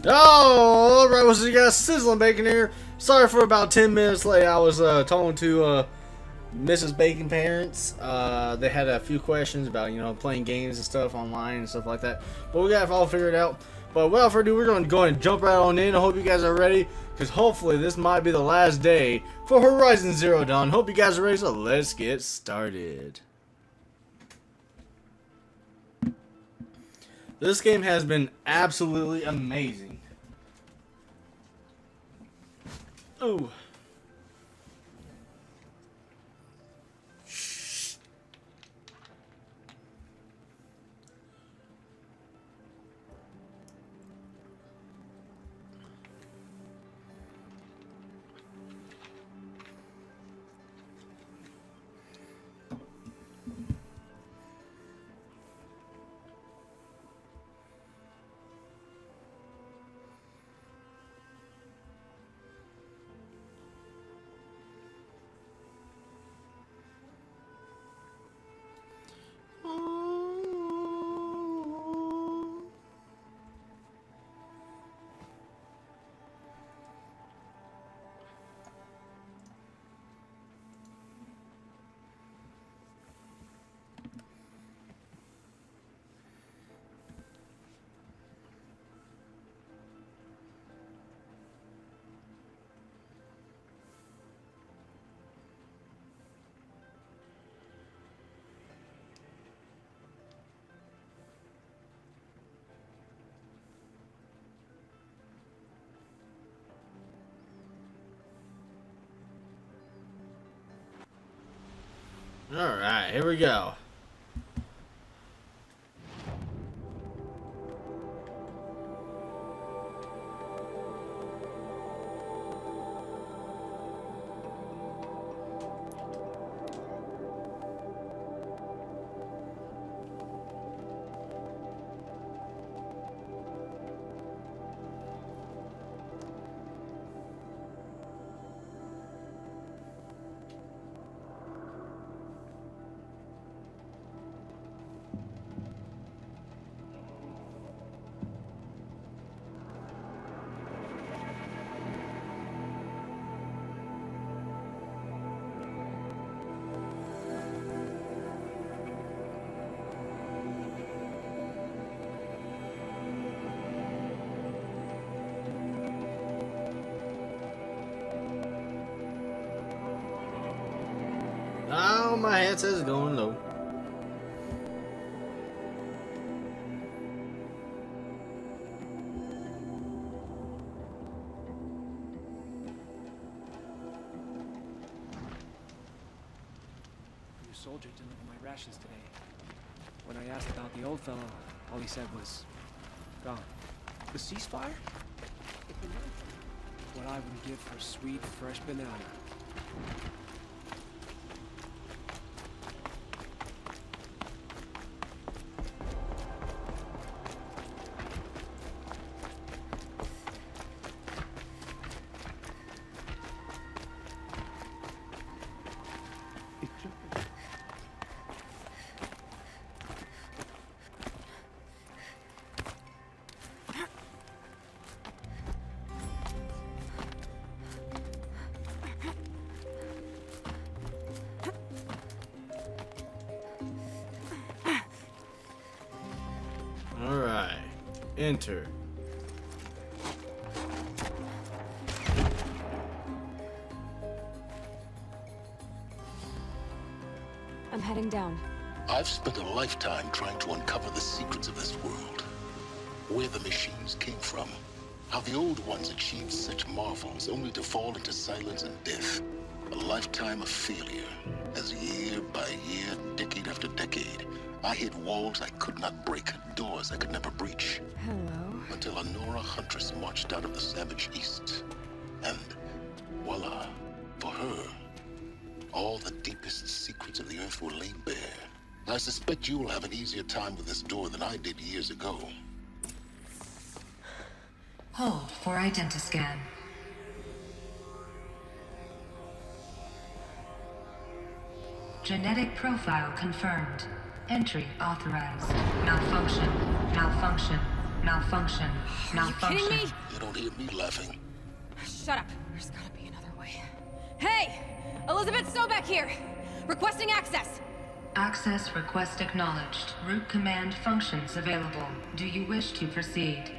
Oh, alright, what's up, you guys? Sizzling Bacon here. Sorry for about 10 minutes late. I was talking to Mrs. Bacon parents. They had a few questions about, playing games and stuff online and stuff like that. But we got it all figured out. But without further ado, we're going to go and jump right on in. I hope you guys are ready, because hopefully this might be the last day for Horizon Zero Dawn. Hope you guys are ready, so let's get started. This game has been absolutely amazing. Oh. Alright, here we go. Oh, my headset's going low. Your soldier delivered my rations today. When I asked about the old fellow, all he said was, gone. The ceasefire? What I would give for a sweet, fresh banana. Alright. Enter. I'm heading down. I've spent a lifetime trying to uncover the secrets of this world. Where the machines came from. How the old ones achieved such marvels only to fall into silence and death. A lifetime of failure. As year by year, decade after decade, I hit walls I could not break, doors I could never breach. Hello. Until a Nora huntress marched out of the savage east. And voila, for her, all the deepest secrets of the earth were laid bare. I suspect you will have an easier time with this door than I did years ago. Hold for identiscan. Genetic profile confirmed. Entry authorized. Malfunction. Malfunction. Malfunction. Are you Malfunction. kidding me? You don't hear me laughing. Shut up. There's gotta be another way. Hey! Elizabeth Sobeck here! Requesting access! Access request acknowledged. Root command functions available. Do you wish to proceed?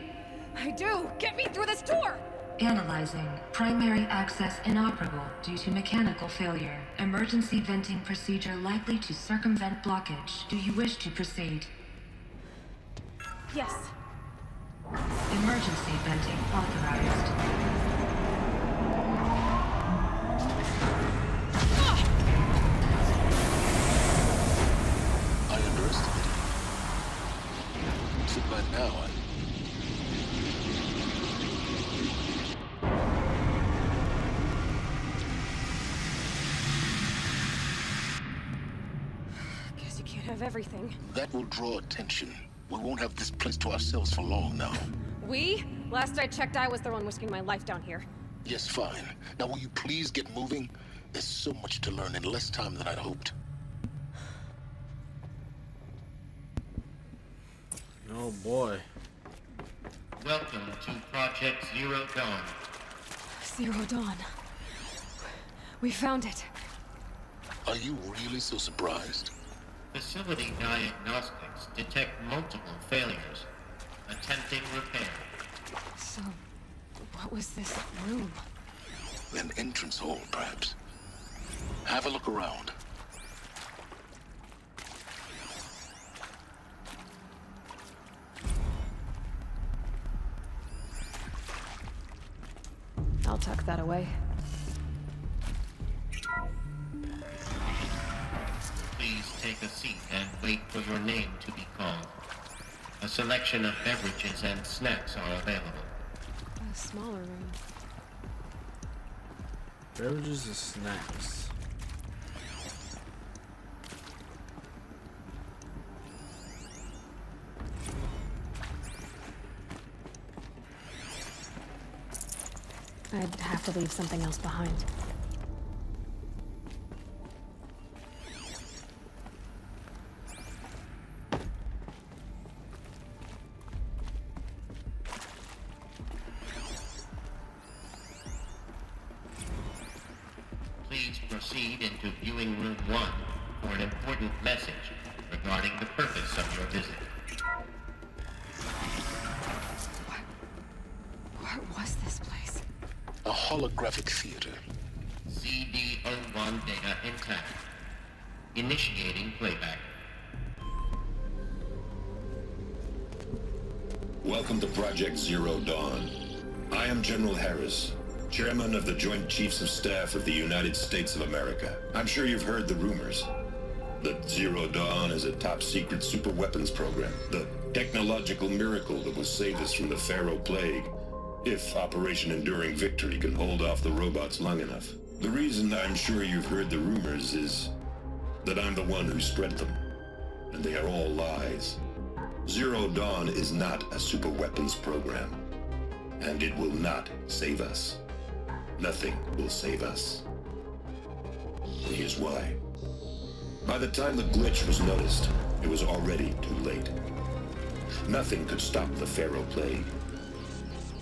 I do! Get me through this door! Analyzing. Primary access inoperable due to mechanical failure. Emergency venting procedure likely to circumvent blockage. Do you wish to proceed? Yes. Emergency venting authorized. I underestimated you. Too bad now, Guess you can't have everything. That will draw attention. We won't have this place to ourselves for long now. We? Last I checked, I was the one risking my life down here. Yes, fine. Now will you please get moving? There's so much to learn in less time than I'd hoped. Oh boy. Welcome to Project Zero Dawn. Zero Dawn. We found it. Are you really so surprised? Facility diagnostics detect multiple failures. Attempting repair. So, what was this room? An entrance hall, perhaps. Have a look around. I'll tuck that away. Please take a seat and wait for your name to be called. A selection of beverages and snacks are available. A smaller room. Beverages and snacks. I'd have to leave something else behind. Please proceed into viewing room 1 for an important message regarding the purpose of your visit. What was this place? A holographic theater. CD01 data intact. Initiating playback. Welcome to Project Zero Dawn. I am General Harris, Chairman of the Joint Chiefs of Staff of the United States of America. I'm sure you've heard the rumors that Zero Dawn is a top-secret super-weapons program, the technological miracle that will save us from the Pharaoh Plague, if Operation Enduring Victory can hold off the robots long enough. The reason I'm sure you've heard the rumors is that I'm the one who spread them, and they are all lies. Zero Dawn is not a super-weapons program, and it will not save us. Nothing will save us. And here's why. By the time the glitch was noticed, it was already too late. Nothing could stop the Pharaoh Plague.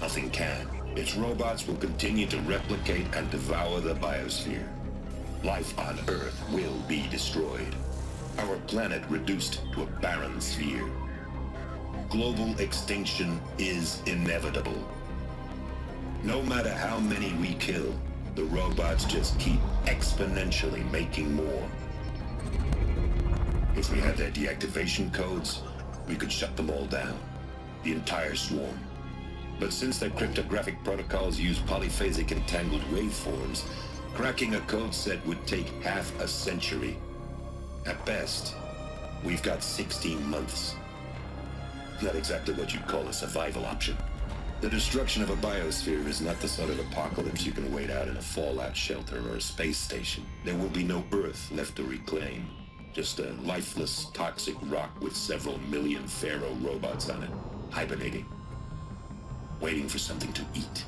Nothing can. Its robots will continue to replicate and devour the biosphere. Life on Earth will be destroyed. Our planet reduced to a barren sphere. Global extinction is inevitable. No matter how many we kill, the robots just keep exponentially making more. If we had their deactivation codes, we could shut them all down. The entire swarm. But since their cryptographic protocols use polyphasic entangled waveforms, cracking a code set would take half a century. At best, we've got 16 months. Not exactly what you'd call a survival option. The destruction of a biosphere is not the sort of apocalypse you can wait out in a fallout shelter or a space station. There will be no Earth left to reclaim. Just a lifeless, toxic rock with several million Pharaoh robots on it, hibernating, waiting for something to eat.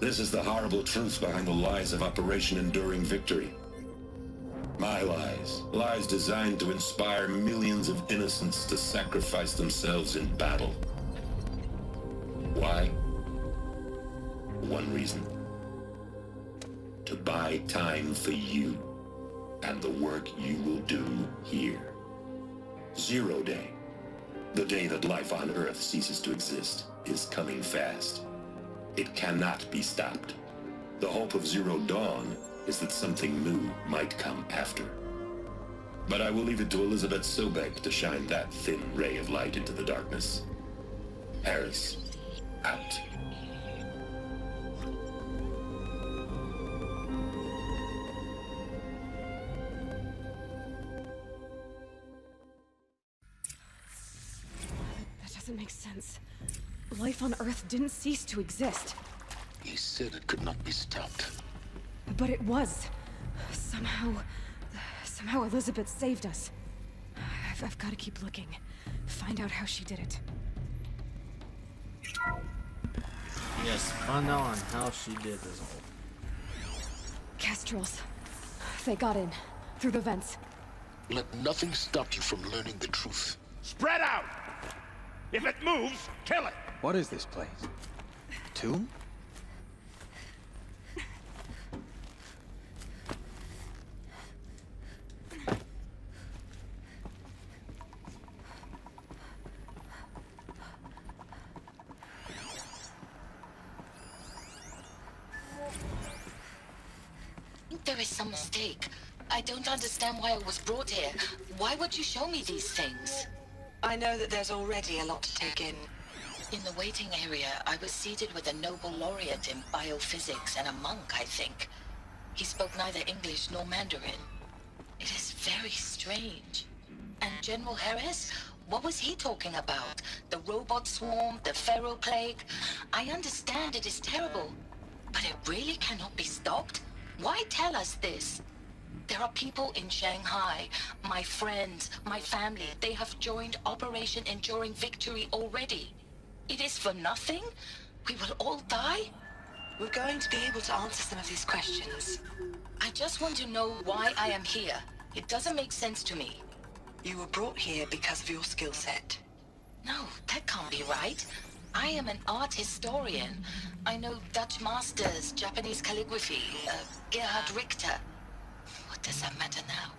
This is the horrible truth behind the lies of Operation Enduring Victory. My lies. Lies designed to inspire millions of innocents to sacrifice themselves in battle. Why? One reason. To buy time for you and the work you will do here. 0 Day, the day that life on Earth ceases to exist, is coming fast. It cannot be stopped. The hope of Zero Dawn is that something new might come after. But I will leave it to Elizabeth Sobek to shine that thin ray of light into the darkness. Harris, out. That doesn't make sense. Life on Earth didn't cease to exist. He said it could not be stopped. But it was. Somehow Elizabeth saved us. I've got to keep looking. Find out how she did it. Yes, find out on how she did this all. Kestrels. They got in. Through the vents. Let nothing stop you from learning the truth. Spread out! If it moves, kill it! What is this place? Tomb? There is some mistake. I don't understand why I was brought here. Why would you show me these things? I know that there's already a lot to take in. In the waiting area, I was seated with a Nobel laureate in biophysics and a monk, I think. He spoke neither English nor Mandarin. It is very strange. And General Harris? What was he talking about? The robot swarm, the Pharaoh plague? I understand it is terrible, but it really cannot be stopped? Why tell us this? There are people in Shanghai, my friends, my family. They have joined Operation Enduring Victory already. It is for nothing? We will all die? We're going to be able to answer some of these questions. I just want to know why I am here. It doesn't make sense to me. You were brought here because of your skill set. No, that can't be right. I am an art historian. I know Dutch masters, Japanese calligraphy, Gerhard Richter. What does that matter now?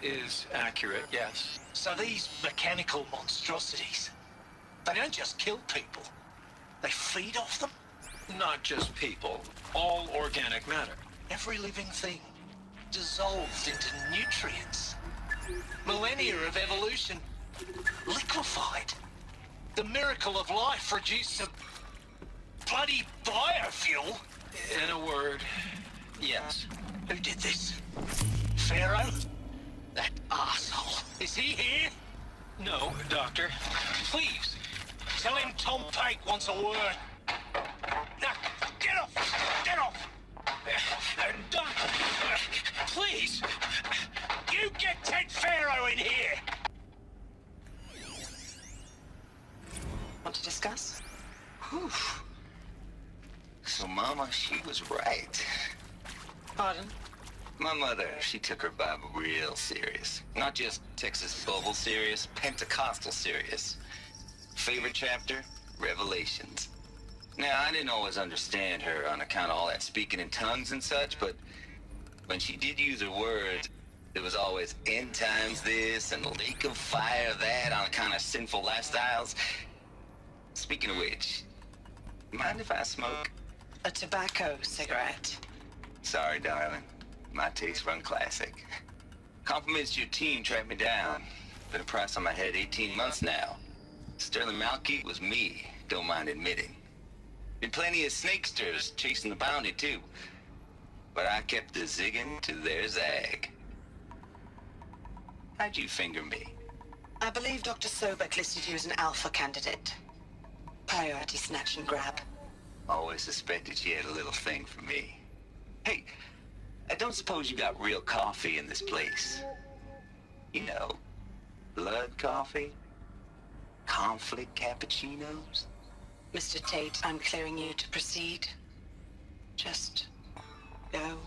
Is accurate, yes. So these mechanical monstrosities, they don't just kill people, they feed off them? Not just people, all organic matter. Every living thing, dissolved into nutrients. Millennia of evolution, liquefied. The miracle of life reduced to bloody biofuel. In a word, yes. Who did this? Pharaoh? That asshole. Is he here? No, Doctor. Please, tell him Tom Pike wants a word. Now, get off! Get off! Doctor, please, you get Ted Pharaoh in here! Want to discuss? Whew. So, Mama, she was right. Pardon? My mother, she took her Bible real serious. Not just Texas Bible serious, Pentecostal serious. Favorite chapter? Revelations. Now, I didn't always understand her on account of all that speaking in tongues and such, but when she did use her words, it was always end times this and lake of fire that on account of sinful lifestyles. Speaking of which, mind if I smoke? A tobacco cigarette. Sorry, darling. My tastes run classic. Compliments to your team tracked me down. Been a price on my head 18 months now. Sterling Malky was me, don't mind admitting. Been plenty of snakesters chasing the bounty too. But I kept the zigging to their zag. How'd you finger me? I believe Dr. Sobek listed you as an alpha candidate. Priority snatch and grab. Always suspected she had a little thing for me. Hey, I don't suppose you got real coffee in this place. You know, blood coffee? Conflict cappuccinos? Mr. Tate, I'm clearing you to proceed. Just go.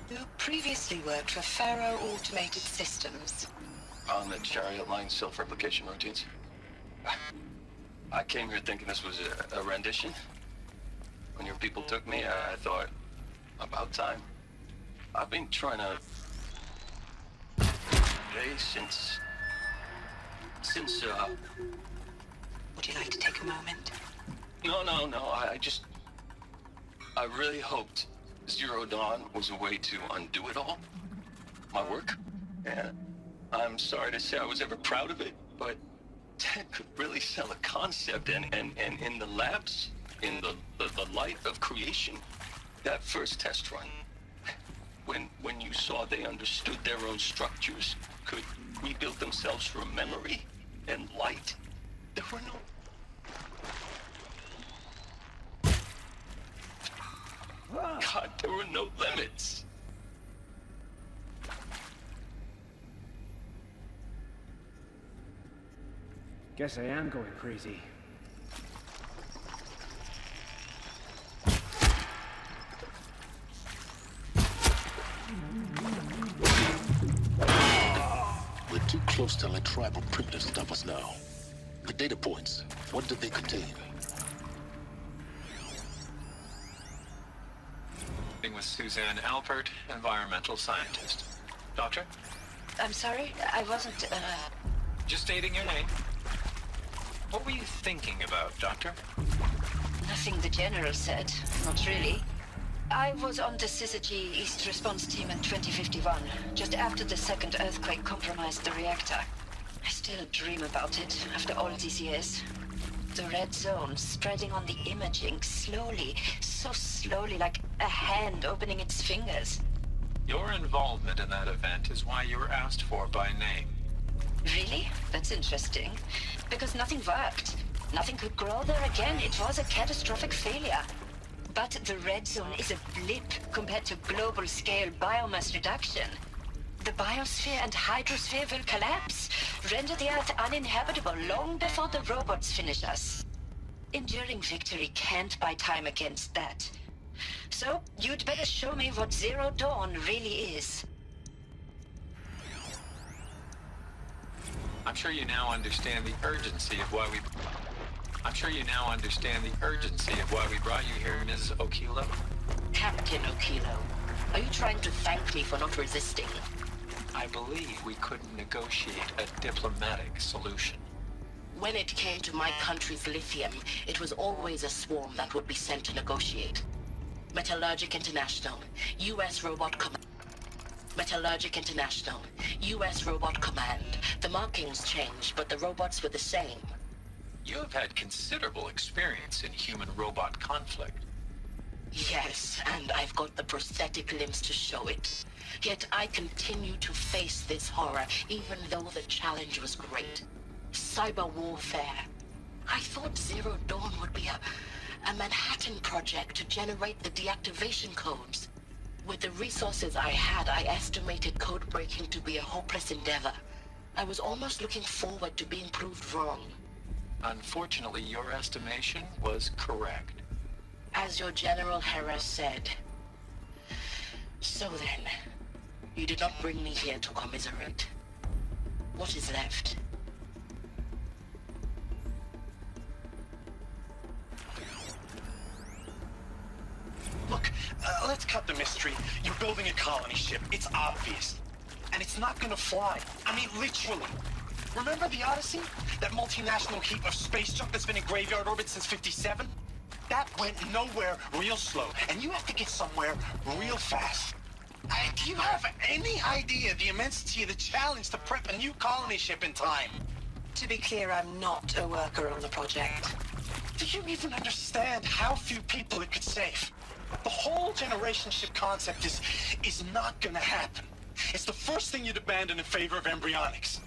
You previously worked for Faro Automated Systems. On the Chariot Line self-replication routines. I came here thinking this was a rendition. When your people took me, I thought, about time. I've been trying to... since... Would you like to take a moment? No, I really hoped Zero Dawn was a way to undo it all. My work. And I'm sorry to say I was ever proud of it, but Ted could really sell a concept, and in the labs, in the light of creation, that first test run, when you saw they understood their own structures, could rebuild themselves from memory and light, there were no... God, there were no limits. Guess I am going crazy. We're too close to let tribal primitives stop us now. The data points, what did they contain? With Suzanne Alpert, environmental scientist. Doctor? I'm sorry, I wasn't, Just stating your name. What were you thinking about, Doctor? Nothing the General said. Not really. I was on the Syzygy East Response Team in 2051, just after the second earthquake compromised the reactor. I still dream about it, after all these years. The red zone spreading on the imaging, slowly, so slowly, like a hand opening its fingers. Your involvement in that event is why you were asked for by name. Really? That's interesting. Because nothing worked. Nothing could grow there again. It was a catastrophic failure. But the red zone is a blip compared to global-scale biomass reduction. The biosphere and hydrosphere will collapse, render the Earth uninhabitable long before the robots finish us. Enduring victory can't buy time against that. So, you'd better show me what Zero Dawn really is. I'm sure you now understand the urgency of why we... brought you here, Ms. Okilo. Captain Okilo, are you trying to thank me for not resisting? I believe we couldn't negotiate a diplomatic solution. When it came to my country's lithium, it was always a swarm that would be sent to negotiate. Metallurgic International, U.S. Robot Command. Metallurgic International, U.S. Robot Command. The markings changed, but the robots were the same. You have had considerable experience in human-robot conflict. Yes, and I've got the prosthetic limbs to show it. Yet I continue to face this horror, even though the challenge was great. Cyber warfare. I thought Zero Dawn would be a Manhattan project to generate the deactivation codes. With the resources I had, I estimated code breaking to be a hopeless endeavor. I was almost looking forward to being proved wrong. Unfortunately, your estimation was correct. As your General Harris said. So then, you did not bring me here to commiserate. What is left? Look, let's cut the mystery. You're building a colony ship. It's obvious. And it's not gonna fly. I mean, literally. Remember the Odyssey? That multinational heap of space junk that's been in graveyard orbit since '57? That went nowhere real slow, and you have to get somewhere real fast. Do you have any idea the immensity of the challenge to prep a new colony ship in time? To be clear, I'm not a worker on the project. Do you even understand how few people it could save? The whole generation ship concept is not gonna happen. It's the first thing you'd abandon in favor of embryonics.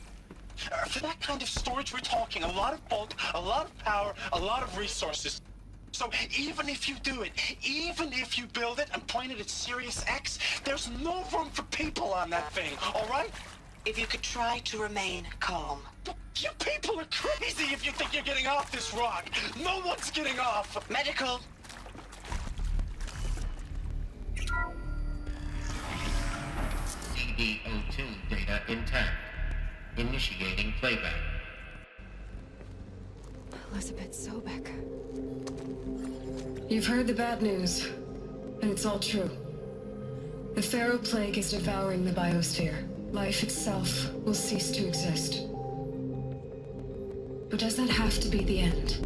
For that kind of storage, we're talking a lot of bulk, a lot of power, a lot of resources. So even if you do it, even if you build it and point it at Sirius X, there's no room for people on that thing, all right? If you could try to remain calm. You people are crazy if you think you're getting off this rock. No one's getting off. Medical. CD02 data intact. Initiating playback. Elizabeth Sobek. You've heard the bad news, and it's all true. The Pharaoh Plague is devouring the biosphere. Life itself will cease to exist. But does that have to be the end?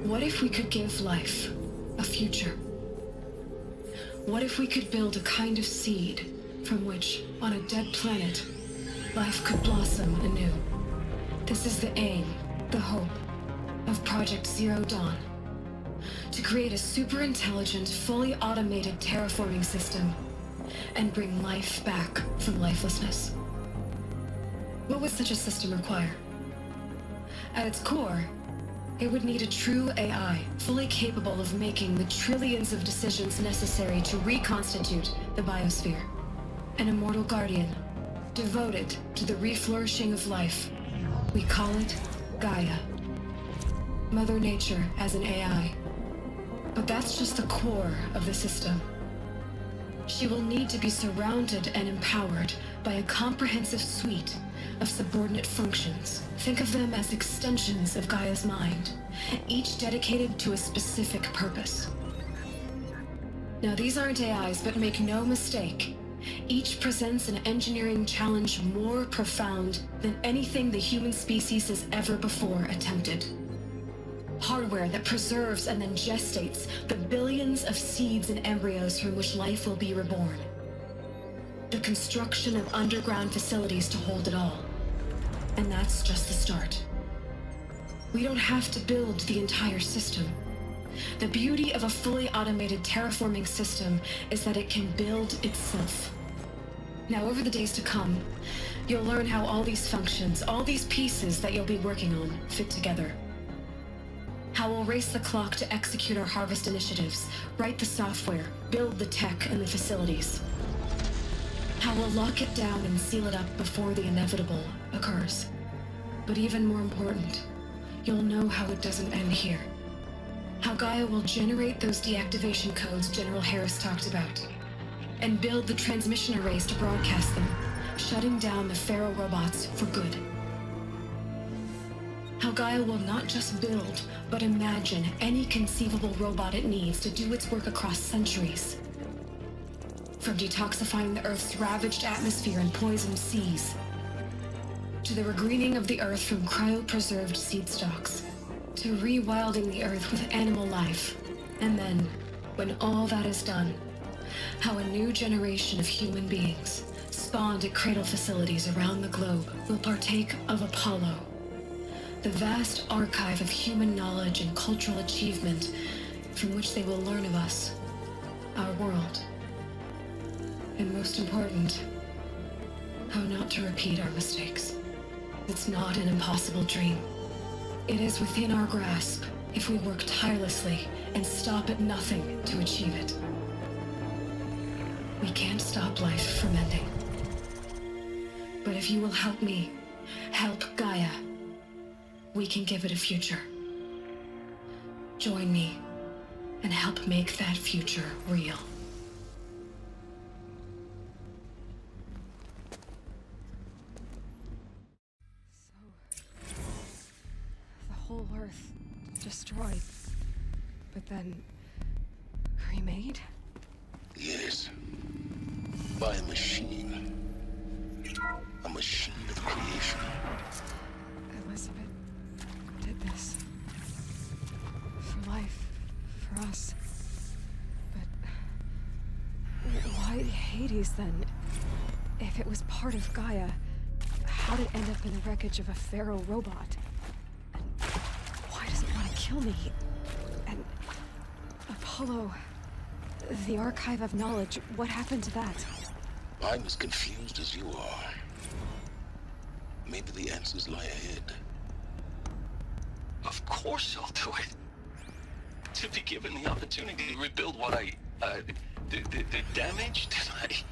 What if we could give life a future? What if we could build a kind of seed from which, on a dead planet, life could blossom anew? This is the aim, the hope, of Project Zero Dawn. To create a super-intelligent, fully automated terraforming system and bring life back from lifelessness. What would such a system require? At its core, it would need a true AI, fully capable of making the trillions of decisions necessary to reconstitute the biosphere. An immortal guardian, devoted to the reflourishing of life. We call it Gaia. Mother Nature as an AI. But that's just the core of the system. She will need to be surrounded and empowered by a comprehensive suite of subordinate functions. Think of them as extensions of Gaia's mind, each dedicated to a specific purpose. Now, these aren't AIs, but make no mistake, each presents an engineering challenge more profound than anything the human species has ever before attempted. Hardware that preserves and then gestates the billions of seeds and embryos from which life will be reborn. The construction of underground facilities to hold it all. And that's just the start. We don't have to build the entire system. The beauty of a fully automated terraforming system is that it can build itself. Now, over the days to come, you'll learn how all these functions, all these pieces that you'll be working on, fit together. How we'll race the clock to execute our harvest initiatives, write the software, build the tech and the facilities. How we'll lock it down and seal it up before the inevitable occurs. But even more important, you'll know how it doesn't end here. How Gaia will generate those deactivation codes General Harris talked about, and build the transmission arrays to broadcast them, shutting down the Pharaoh robots for good. How Gaia will not just build, but imagine any conceivable robot it needs to do its work across centuries. From detoxifying the Earth's ravaged atmosphere and poisoned seas, to the regreening of the Earth from cryopreserved seed stalks, to rewilding the Earth with animal life. And then, when all that is done, how a new generation of human beings, spawned at cradle facilities around the globe, will partake of Apollo, the vast archive of human knowledge and cultural achievement from which they will learn of us, our world. And most important, how not to repeat our mistakes. It's not an impossible dream. It is within our grasp if we work tirelessly and stop at nothing to achieve it. We can't stop life from ending. But if you will help me, help Gaia, we can give it a future. Join me and help make that future real. The whole Earth destroyed, but then remade? Yes. By a machine. A machine of creation. Elizabeth did this. For Yes. But why Hades then? If it was part of Gaia, how'd it end up in the wreckage of a Pharaoh robot? And why does it want to kill me? And Apollo, the Archive of Knowledge, what happened to that? I'm as confused as you are. Maybe the answers lie ahead. Of course I'll do it. To be given the opportunity to rebuild what the damage that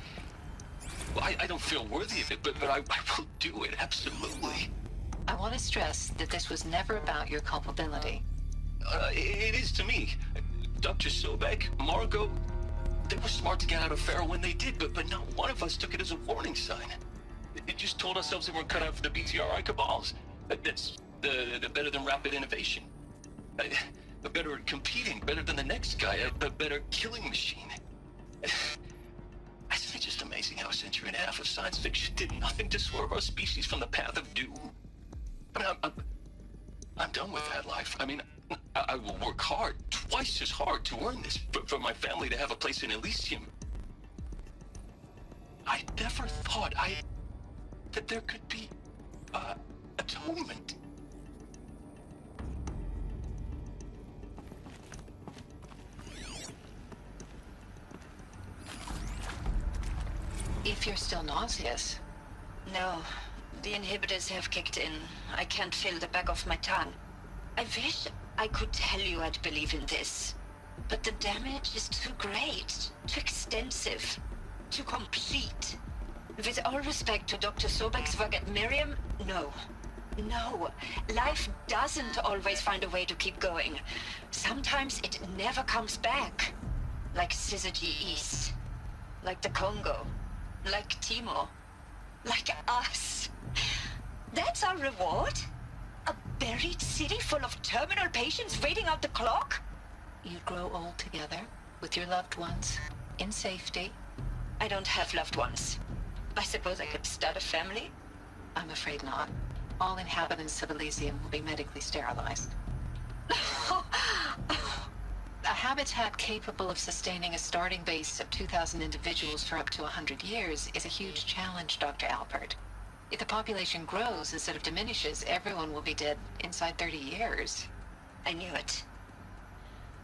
I don't feel worthy of it, but I will do it, absolutely. I want to stress that this was never about your culpability. It is to me. Dr. Sobek, Margot, they were smart to get out of Pharaoh when they did, but not one of us took it as a warning sign. It just told ourselves they weren't cut out for the BTRI cabals. That's the better than rapid innovation. A better at competing, better than the next guy, a better killing machine. Isn't it just amazing how a century and a half of science fiction did nothing to swerve our species from the path of doom? I mean, I'm done with that life. I mean, I will work hard, twice as hard to earn this, for my family to have a place in Elysium. I never thought that there could be, atonement. If you're still nauseous. No, the inhibitors have kicked in. I can't feel the back of my tongue. I wish I could tell you I'd believe in this. But the damage is too great, too extensive, too complete. With all respect to Dr. Sobek's work at Miriam, no. No, life doesn't always find a way to keep going. Sometimes it never comes back. Like Syzygy East. Like the Congo. Like Timor. Like us. That's our reward? A buried city full of terminal patients waiting out the clock? You grow old together, with your loved ones, in safety. I don't have loved ones. I suppose I could start a family? I'm afraid not. All inhabitants of Elysium will be medically sterilized. A habitat capable of sustaining a starting base of 2,000 individuals for up to 100 years is a huge challenge, Dr. Alpert. If the population grows instead of diminishes, everyone will be dead inside 30 years. I knew it.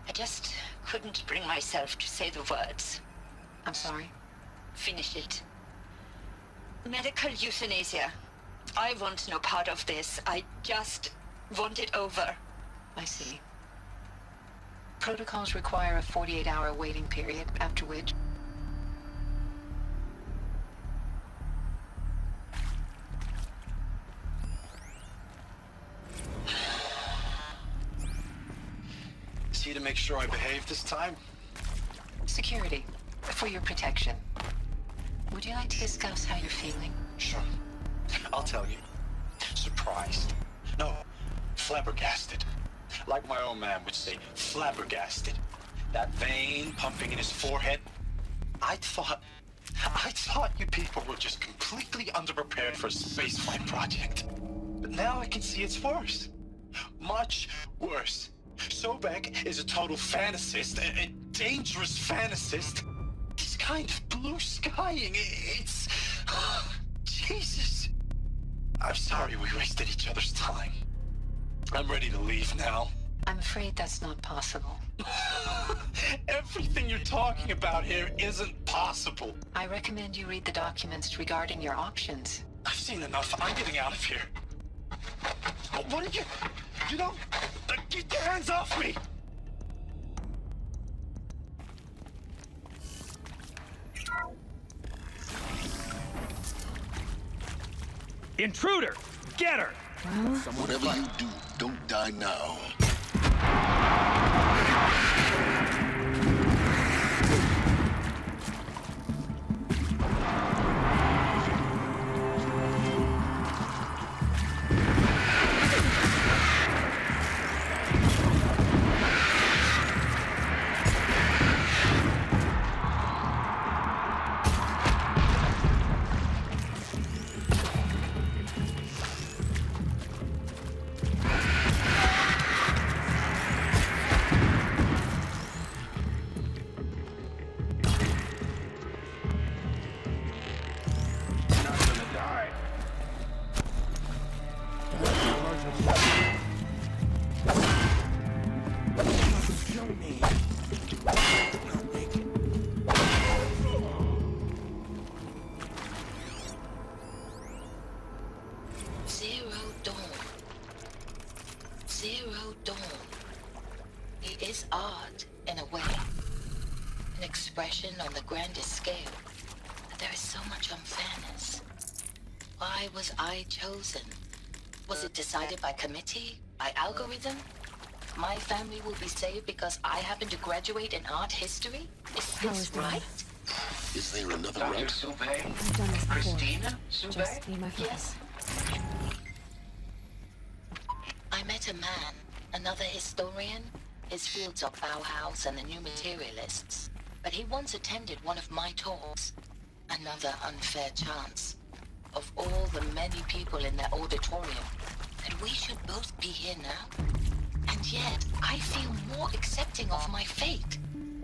I just couldn't bring myself to say the words. I'm sorry? Finish it. Medical euthanasia. I want no part of this. I just want it over. I see. Protocols require a 48-hour waiting period, after which... See to make sure I behave this time? Security, for your protection. Would you like to discuss how you're feeling? Sure. I'll tell you. Surprised. No, flabbergasted. Like my own man would say, flabbergasted. That vein pumping in his forehead. I thought you people were just completely underprepared for a spaceflight project. But now I can see it's worse. Much worse. Sobek is a total fantasist, a dangerous fantasist. This kind of blue skying, it's... Jesus. I'm sorry we wasted each other's time. I'm ready to leave now. I'm afraid that's not possible. Everything you're talking about here isn't possible. I recommend you read the documents regarding your options. I've seen enough. I'm getting out of here. What did you... You don't... Get your hands off me! Intruder! Get her! Whatever you do, don't die now. Zero Dawn. Zero Dawn. It is art, in a way. An expression on the grandest scale. But there is so much unfairness. Why was I chosen? Was it decided by committee? By algorithm? My family will be saved because I happen to graduate in art history? Is this right? Is there another Dr. route? Soubet? I've done this before. Christina Soubet? Just need my focus. I met a man, another historian. His fields are Bauhaus and the New Materialists. But he once attended one of my talks. Another unfair chance. Of all the many people in that auditorium, and we should both be here now. And yet, I feel more accepting of my fate.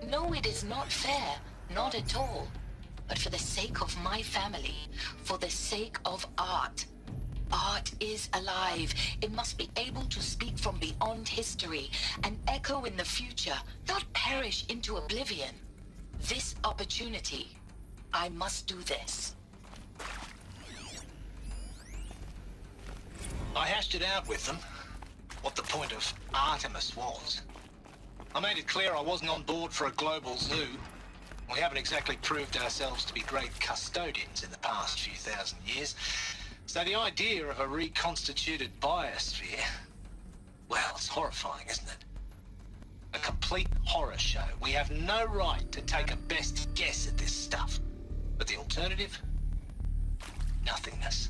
No, it is not fair. Not at all. But for the sake of my family, for the sake of art. Art is alive. It must be able to speak from beyond history and echo in the future, not perish into oblivion. This opportunity, I must do this. I hashed it out with them, what the point of Artemis was. I made it clear I wasn't on board for a global zoo. We haven't exactly proved ourselves to be great custodians in the past few thousand years. So the idea of a reconstituted biosphere, well, it's horrifying, isn't it? A complete horror show. We have no right to take a best guess at this stuff. But the alternative? Nothingness.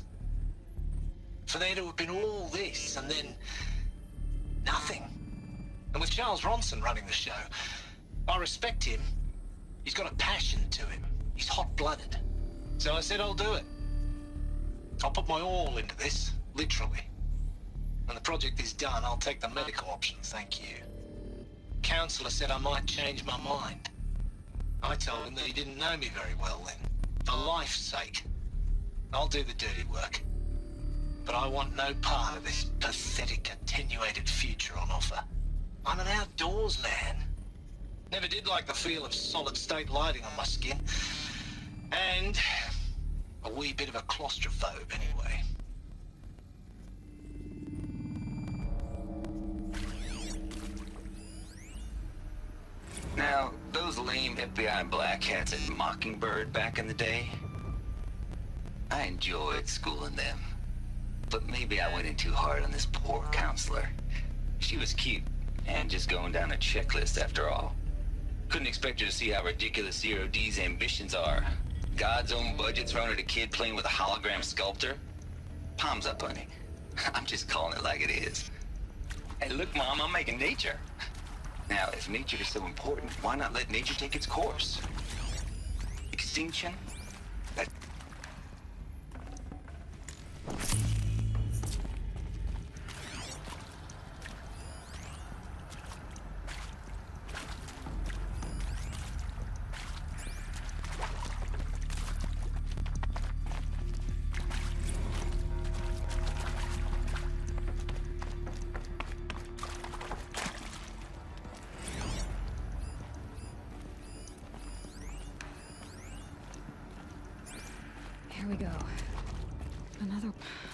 For there to have been all this, and then nothing. And with Charles Ronson running the show, I respect him. He's got a passion to him. He's hot-blooded. So I said I'll do it. I'll put my all into this, literally. When the project is done, I'll take the medical option, thank you. Counselor said I might change my mind. I told him that he didn't know me very well then. For life's sake. I'll do the dirty work. But I want no part of this pathetic, attenuated future on offer. I'm an outdoors man. Never did like the feel of solid-state lighting on my skin. And a wee bit of a claustrophobe, anyway. Now, those lame FBI black hats at Mockingbird back in the day, I enjoyed schooling them. But maybe I went in too hard on this poor counselor. She was cute, and just going down a checklist after all. Couldn't expect her to see how ridiculous Zero D's ambitions are. God's own budget thrown at a kid playing with a hologram sculptor? Palms up, honey. I'm just calling it like it is. Hey, look, Mom, I'm making nature. Now, if nature is so important, why not let nature take its course? Extinction? That... Here we go.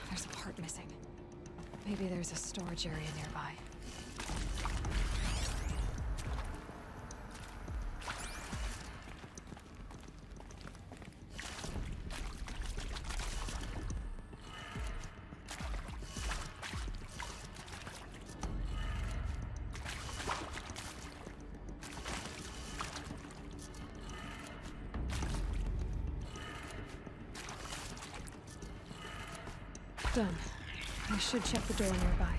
There's a part missing. Maybe there's a storage area nearby. Done. I should check the door nearby.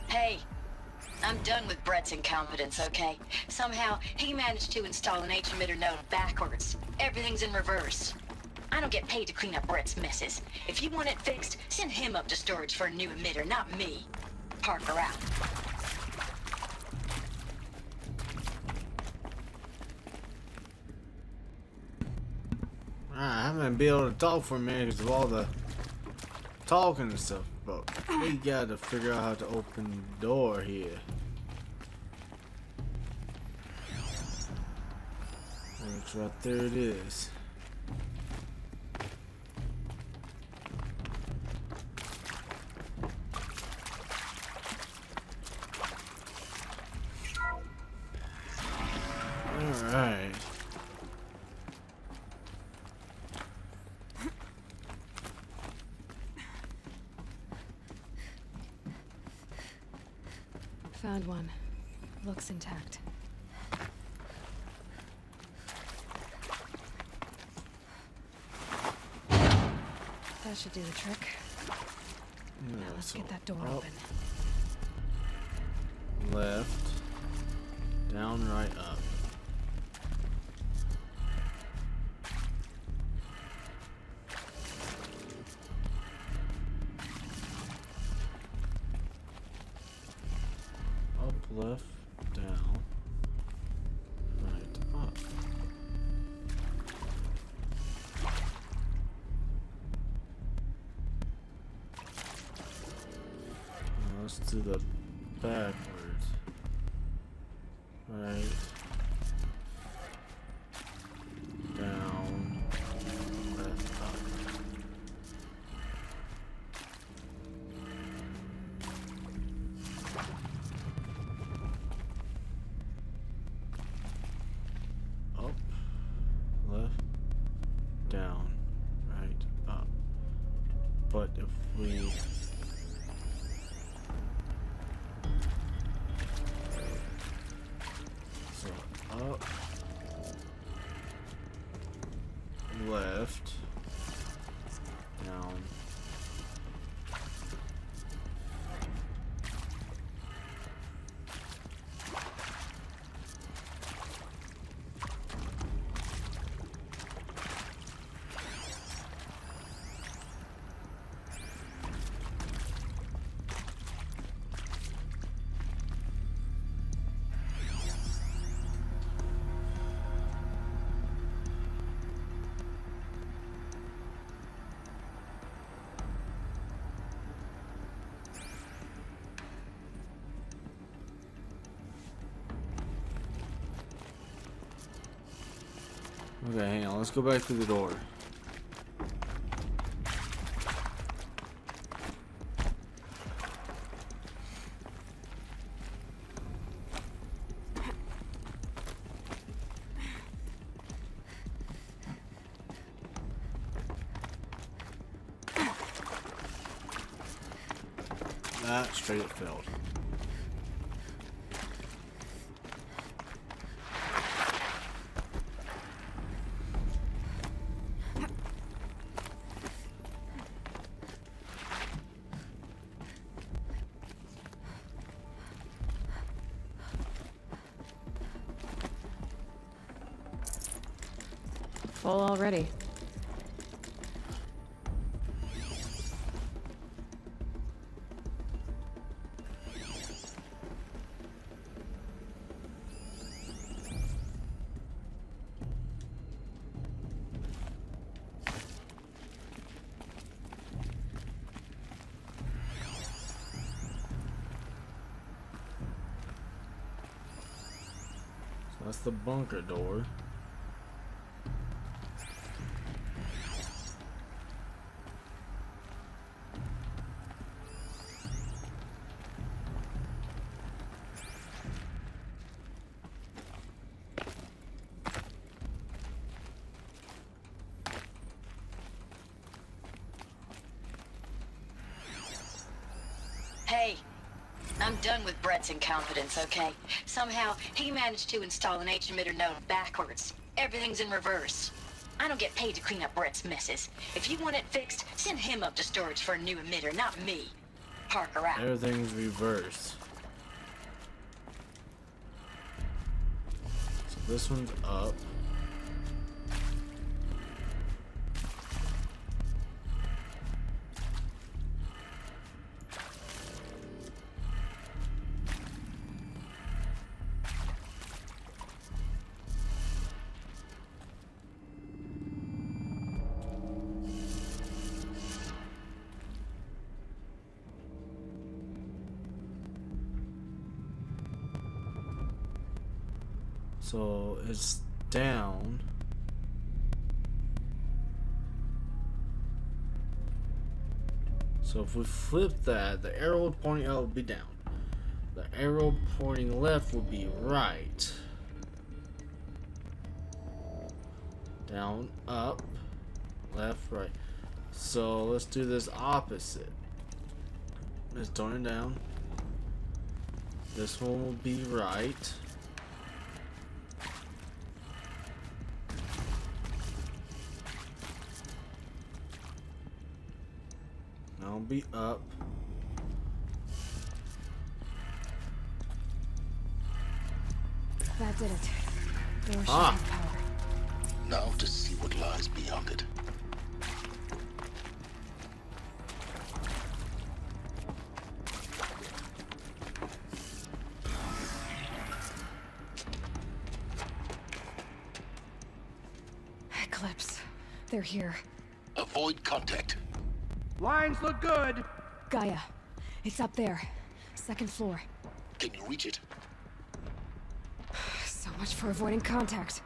Hey, I'm done with Brett's incompetence, okay? Somehow, he managed to install an H-emitter node backwards. Everything's in reverse. I don't get paid to clean up Brett's messes. If you want it fixed, send him up to storage for a new emitter, not me. Parker out. I haven't been able to talk for a minute because of all the talking and stuff, but we gotta figure out how to open the door here. Looks right there it is. Alright. Found one. Looks intact. That should do the trick. Yeah, Now let's so get that door up, open. left, down, right, up. Up, left, down, right, up. Now let's do the backwards. Right. Down. Left, up. Up, left, down, right, up. But if we up, left, down, okay, hang on, let's go back to the door. That straight up failed. Full already. So that's the bunker door. Hey, I'm done with Brett's incompetence, okay? Somehow, he managed to install an H-emitter node backwards. Everything's in reverse. I don't get paid to clean up Brett's messes. If you want it fixed, send him up to storage for a new emitter, not me. Parker out. Everything's reversed. So this one's up. So it's down. So if we flip that, the arrow pointing up would be down. The arrow pointing left would be right. Down, up, left, right. So let's do this opposite. Let's turn it down. This one will be right. Now it'll be up. That did it. Door should Ah. have power. Now to see what lies beyond it. Eclipse. They're here. Avoid contact. Lines look good. Gaia. It's up there. Second floor. Can you reach it? So much for avoiding contact.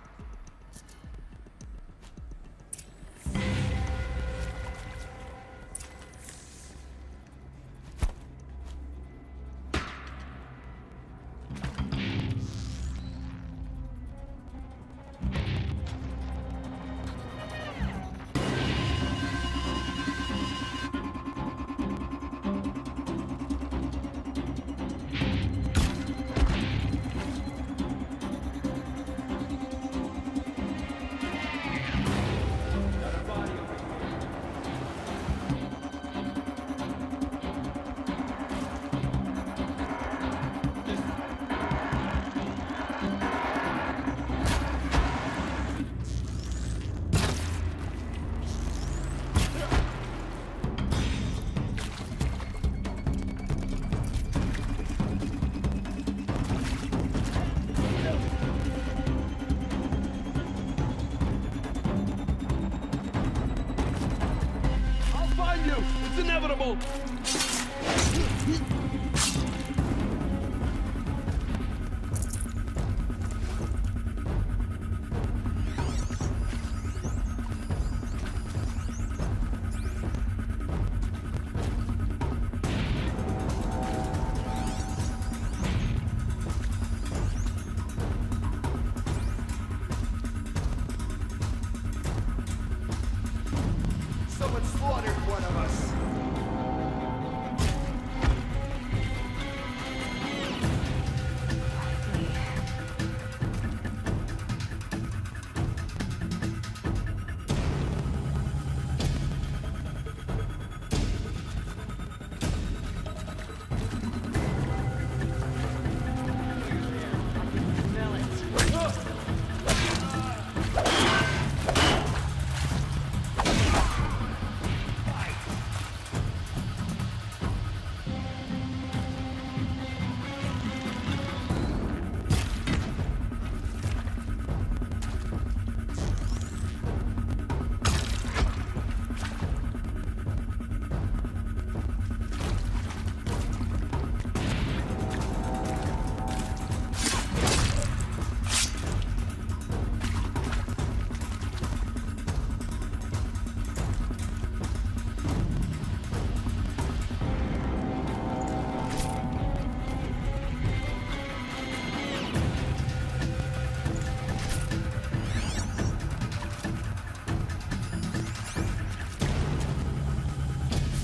It's inevitable! Someone slaughtered one of us!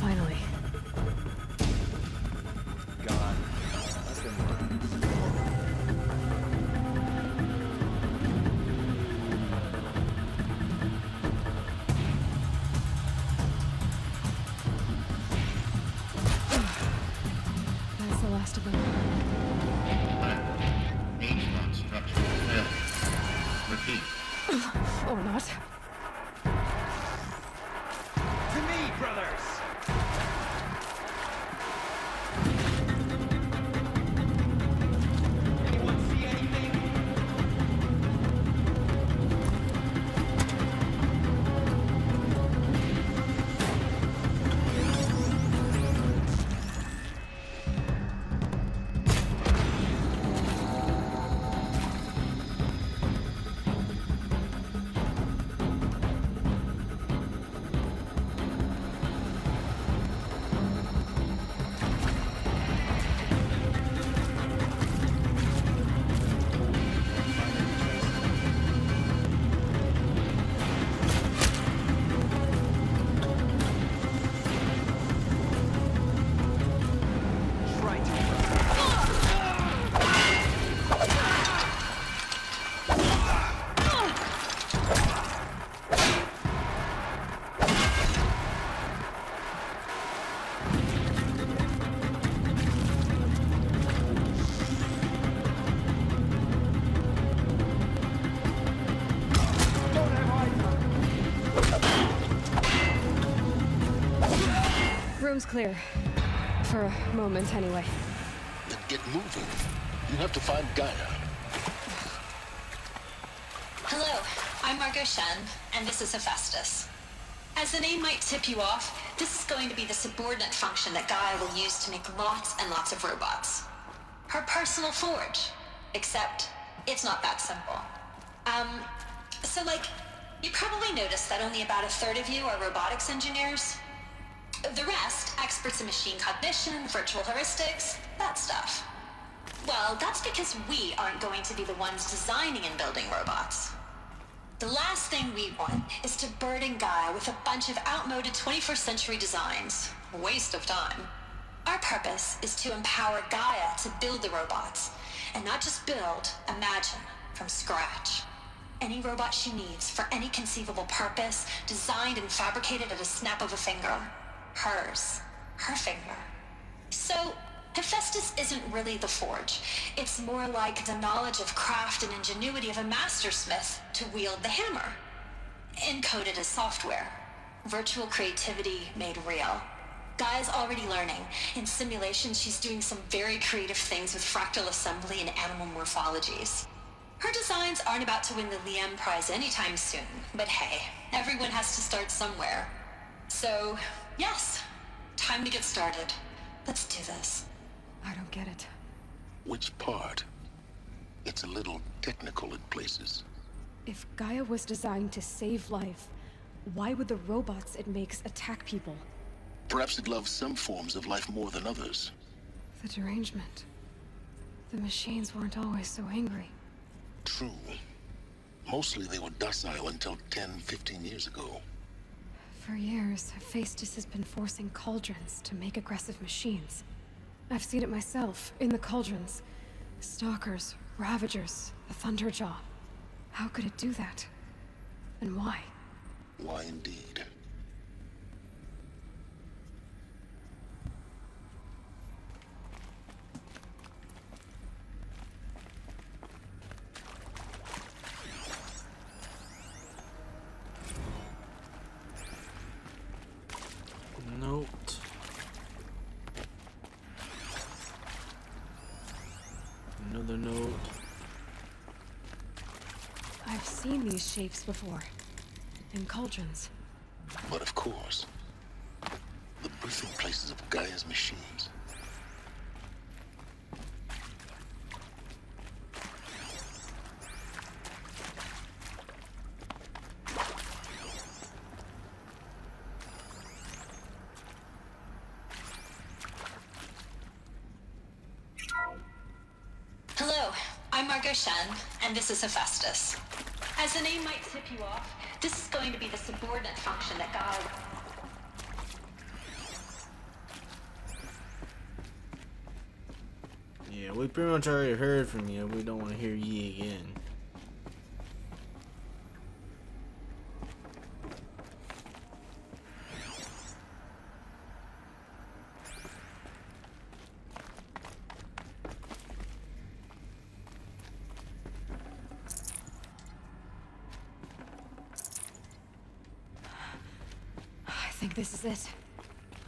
Finally. God. That's been That's the last of them. H-lock structure failed. Repeat. Or not. to me, brothers! Anyone see anything? room's clear. For a moment, anyway. Then get moving. You have to find Gaia. Hello, I'm Margot Shen, and this is Hephaestus. As the name might tip you off, this is going to be the subordinate function that Gaia will use to make lots and lots of robots. Her personal forge. Except, it's not that simple. You probably noticed that only about a third of you are robotics engineers. The rest, experts in machine cognition, virtual heuristics, that stuff. Well, that's because we aren't going to be the ones designing and building robots. The last thing we want is to burden Gaia with a bunch of outmoded 21st century designs. Waste of time. Our purpose is to empower Gaia to build the robots, and not just build, imagine, from scratch. Any robot she needs for any conceivable purpose, designed and fabricated at a snap of a finger. Hers. Her finger. So, Hephaestus isn't really the forge. It's more like the knowledge of craft and ingenuity of a mastersmith to wield the hammer. Encoded as software. Virtual creativity made real. Gaia's already learning. In simulation, she's doing some very creative things with fractal assembly and animal morphologies. Her designs aren't about to win the Liam Prize anytime soon, but hey, everyone has to start somewhere. So, yes, time to get started. Let's do this. I don't get it. Which part? It's a little technical in places. If Gaia was designed to save life, why would the robots it makes attack people? Perhaps it loves some forms of life more than others. The derangement. The machines weren't always so angry. True. Mostly they were docile until 10, 15 years ago. For years, Hephaestus has been forcing cauldrons to make aggressive machines. I've seen it myself, in the cauldrons. Stalkers, Ravagers, the Thunderjaw. How could it do that? And why? Why indeed? Note. Another note. I've seen these shapes before. In cauldrons. But of course, the birthing places of Gaia's machines. Hello, I'm Margot Shen, and this is Hephaestus. As the name might tip you off, this is going to be the subordinate function that Gaia... Yeah, we pretty much already heard from you. We don't want to hear ye again. I think this is it.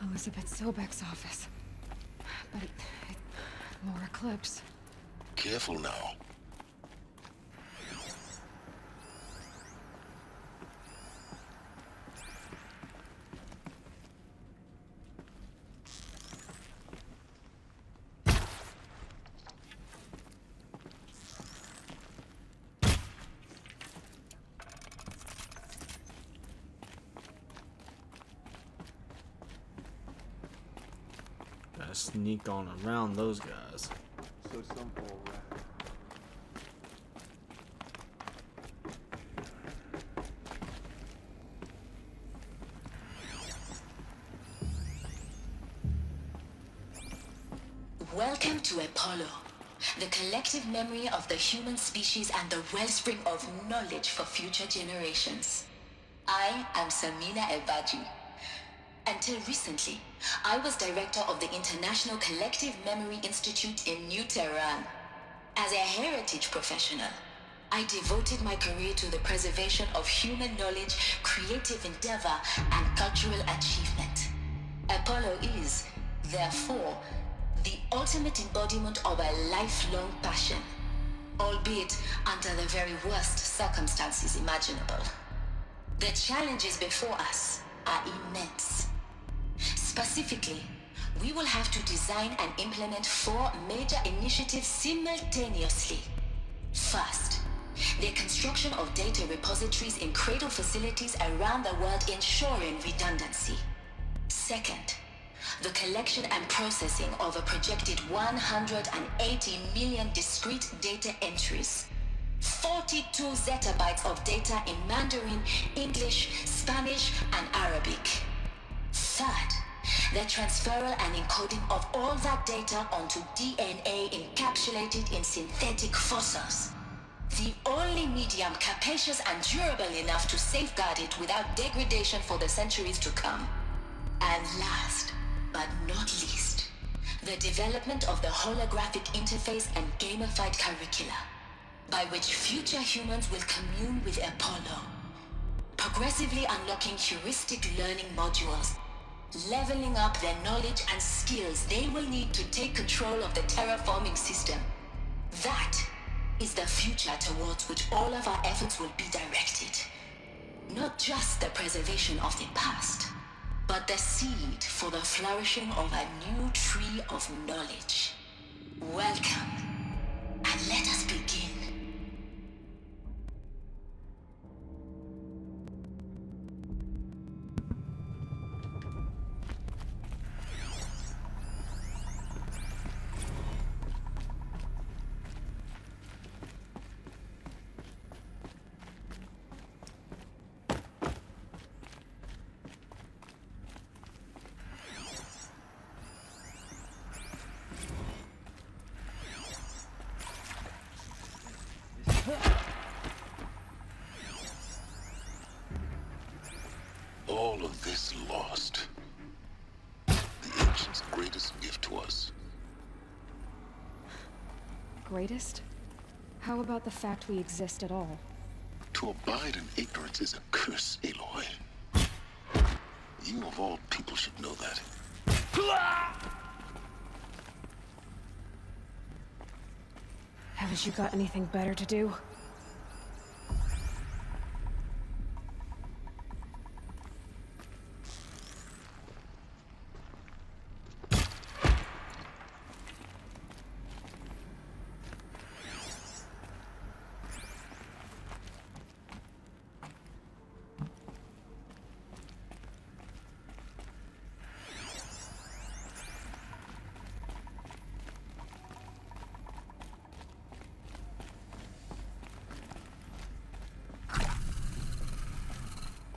Elizabeth Sobek's office. But more eclipse. Careful now. Gotta sneak on around those guys. So simple, right? Welcome to Apollo, the collective memory of the human species and the wellspring of knowledge for future generations. I am Samina Ebaji. Until recently, I was director of the International Collective Memory Institute in New Tehran. As a heritage professional, I devoted my career to the preservation of human knowledge, creative endeavor, and cultural achievement. Apollo is, therefore, the ultimate embodiment of a lifelong passion, albeit under the very worst circumstances imaginable. The challenges before us are immense. Specifically, we will have to design and implement 4 major initiatives simultaneously. First, the construction of data repositories in cradle facilities around the world ensuring redundancy. Second, the collection and processing of a projected 180 million discrete data entries. 42 zettabytes of data in Mandarin, English, Spanish, and Arabic. Third, the transferal and encoding of all that data onto DNA encapsulated in synthetic fossils. The only medium capacious and durable enough to safeguard it without degradation for the centuries to come. And last, but not least, the development of the holographic interface and gamified curricula, by which future humans will commune with Apollo, progressively unlocking heuristic learning modules, leveling up their knowledge and skills they will need to take control of the terraforming system. That is the future towards which all of our efforts will be directed. Not just the preservation of the past, but the seed for the flourishing of a new tree of knowledge. Welcome, and let us begin. All of this lost. The ancients' greatest gift to us. Greatest? How about the fact we exist at all? To abide in ignorance is a curse, Aloy. You of all people should know that. Haven't you got anything better to do?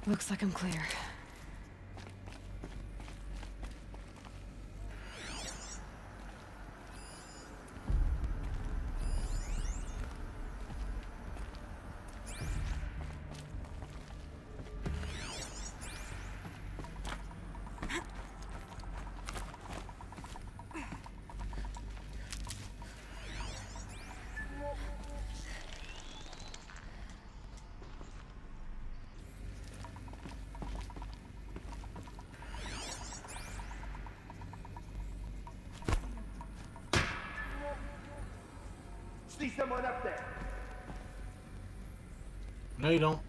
Looks like I'm clear. See someone up there. No, you don't.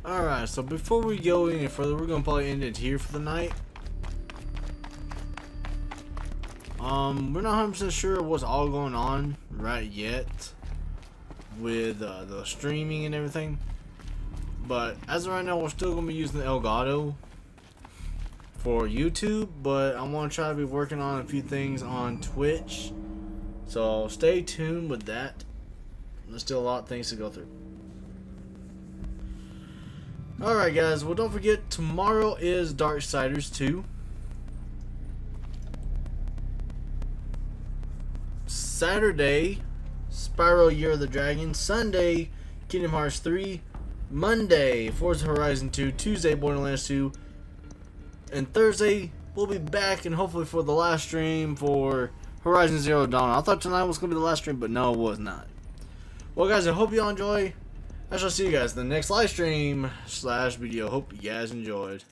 Alright, so before we go any further, we're gonna probably end it here for the night. We're not 100% sure what's all going on right yet with the streaming and everything, but as of right now, we're still gonna be using the Elgato for YouTube, but I want to try to be working on a few things on Twitch, so stay tuned with that. There's still a lot of things to go through. Alright guys, well don't forget, tomorrow is Darksiders 2. Saturday, Spyro Year of the Dragon. Sunday, Kingdom Hearts 3. Monday, Forza Horizon 2. Tuesday, Borderlands 2. And Thursday, we'll be back and hopefully for the last stream for Horizon Zero Dawn. I thought tonight was going to be the last stream, but no, it was not. Well guys, I hope you all enjoy. I shall see you guys in the next live stream / video. Hope you guys enjoyed.